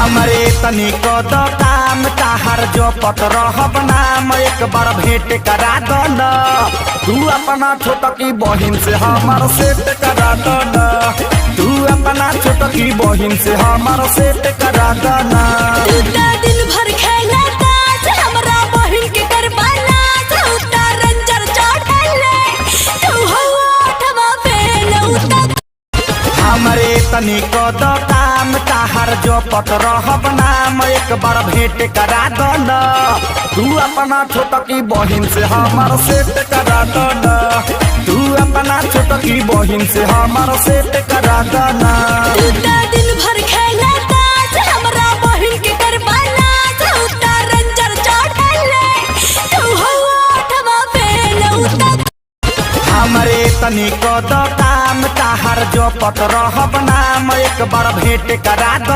हमरे तनिक तो काम ताहर जो पत रहब नाम एक बार भेंट करा दो न। तू अपना छोटकी बहिन से हमार सेट करा दो न। तू अपना छोटकी बहिन से हमार सेट करा दो न। दिन भर खेला ताश हमरा बहिन के करवाना उता रंजर चढ़ले तू हो ओठवा पे लौटा। हमरे तनिक तो काम ताहर जो पत रहब नाम एक बार भेंट करा दो न। तू अपना छोटकी बहिन से हमार सेट करा दो न। तू अपना छोटकी बहिन से हमार सेट करा दो न। दिन भर खेला ताश हमरा बहिन के करवाना उता रंजर चढ़ले तू हो ओठवा पे लौटा। हमरे तनिक तो काम ताहर जो पत रहब नाम एक बार भेंट करा दो।